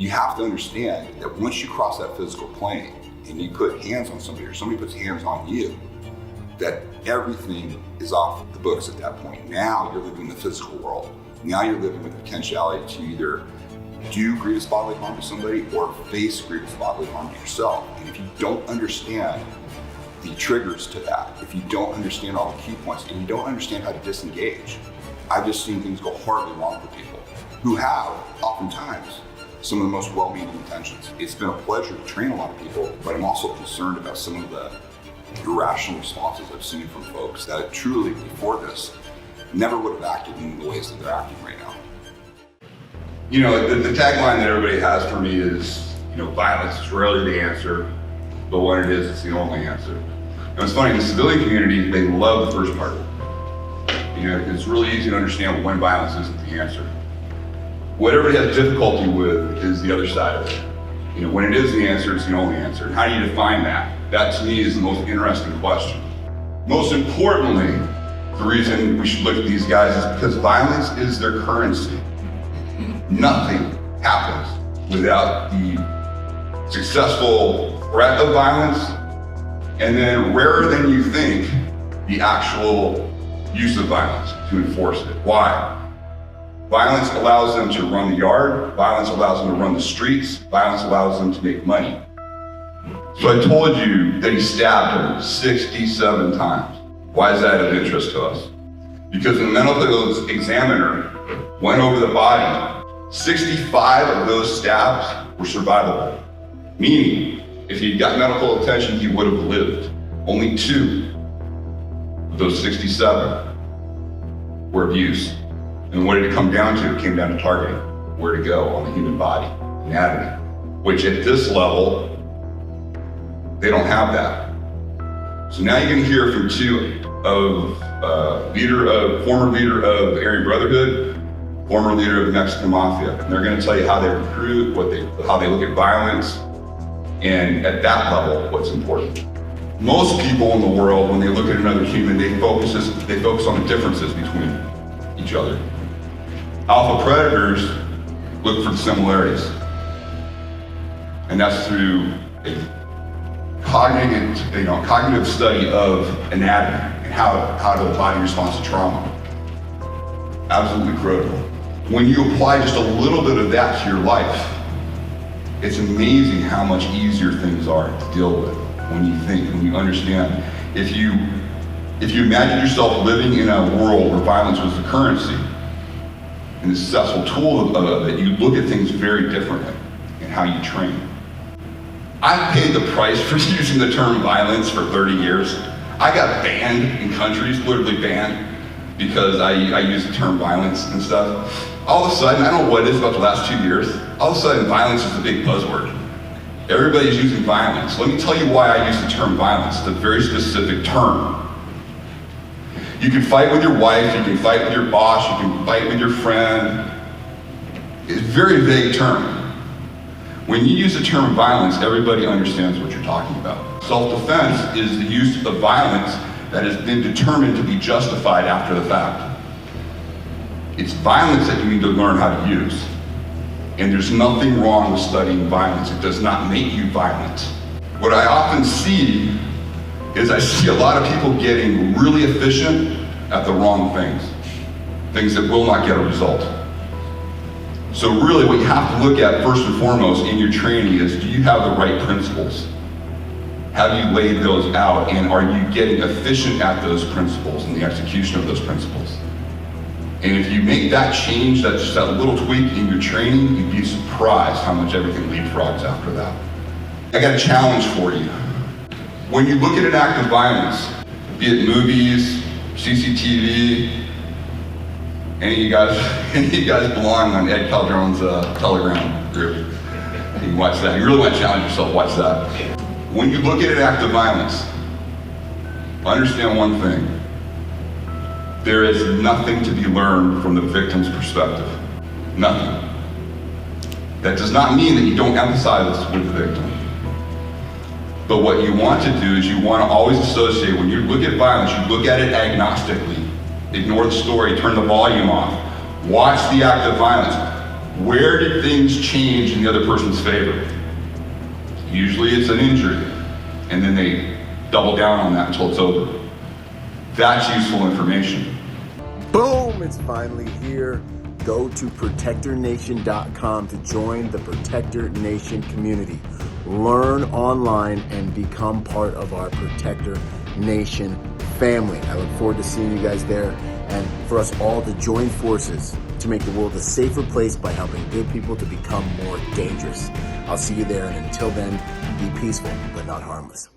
you have to understand that once you cross that physical plane and you put hands on somebody or somebody puts hands on you, that everything is off the books at that point. Now you're living in the physical world. Now you're living with the potentiality to either do grievous bodily harm to somebody or face grievous bodily harm to yourself. And if you don't understand the triggers to that, if you don't understand all the key points and you don't understand how to disengage, I've just seen things go horribly wrong for people who have oftentimes some of the most well-meaning intentions. It's been a pleasure to train a lot of people, but I'm also concerned about some of the irrational responses I've seen from folks that truly, before this, never would have acted in the ways that they're acting right now. You know, the tagline that everybody has for me is, violence is rarely the answer, but when it is, it's the only answer. And it's funny, in the civilian community, they love the first part. It's really easy to understand when violence isn't the answer. What everybody has difficulty with is the other side of it. When it is the answer, it's the only answer. And how do you define that? That to me is the most interesting question. Most importantly, the reason we should look at these guys is because violence is their currency. Nothing happens without the successful threat of violence, and then rarer than you think, the actual use of violence to enforce it. Why? Violence allows them to run the yard, violence allows them to run the streets, violence allows them to make money. So I told you that he stabbed her 67 times. Why is that of interest to us? Because the mental health examiner went over the body. 65 of those stabs were survivable. Meaning, if he got medical attention, he would have lived. Only 2 of those 67 were abuse. And what did it come down to? It came down to targeting, where to go on the human body, anatomy, which at this level, they don't have that. So now you're going to hear from 2 of former leader of Aryan Brotherhood, former leader of the Mexican Mafia. And they're going to tell you how they recruit, how they look at violence, and at that level, what's important. Most people in the world, when they look at another human, they focus on the differences between each other. Alpha predators look for the similarities. And that's through a cognitive study of anatomy and how the body responds to trauma. Absolutely critical. When you apply just a little bit of that to your life, it's amazing how much easier things are to deal with when you think, when you understand. If you imagine yourself living in a world where violence was the currency and the successful tool of it, you look at things very differently in how you train. I've paid the price for using the term violence for 30 years. I got banned in countries, literally banned, because I use the term violence and stuff. All of a sudden, I don't know what it is about the last 2 years, all of a sudden violence is the big buzzword. Everybody's using violence. Let me tell you why I use the term violence. It's a very specific term. You can fight with your wife, you can fight with your boss, you can fight with your friend. It's a very vague term. When you use the term violence, everybody understands what you're talking about. Self-defense is the use of violence that has been determined to be justified after the fact. It's violence that you need to learn how to use. And there's nothing wrong with studying violence. It does not make you violent. What I often see is I see a lot of people getting really efficient at the wrong things that will not get a result. So really what you have to look at first and foremost in your training is, do you have the right principles? Have you laid those out, and are you getting efficient at those principles and the execution of those principles? And if you make that change, just that little tweak in your training, you'd be surprised how much everything leapfrogs after that. I got a challenge for you. When you look at an act of violence, be it movies, CCTV, any of you guys belong on Ed Calderon's Telegram group. You can watch that. You really want to challenge yourself, watch that. When you look at an act of violence, understand one thing. There is nothing to be learned from the victim's perspective. Nothing. That does not mean that you don't empathize with the victim. But what you want to do is you want to always associate, when you look at violence, you look at it agnostically. Ignore the story, turn the volume off. Watch the act of violence. Where did things change in the other person's favor? Usually it's an injury, and then they double down on that until it's over. That's useful information. Boom, it's finally here. Go to protectornation.com to join the Protector Nation community. Learn online and become part of our Protector Nation family. I look forward to seeing you guys there and for us all to join forces to make the world a safer place by helping good people to become more dangerous. I'll see you there, and until then, be peaceful but not harmless.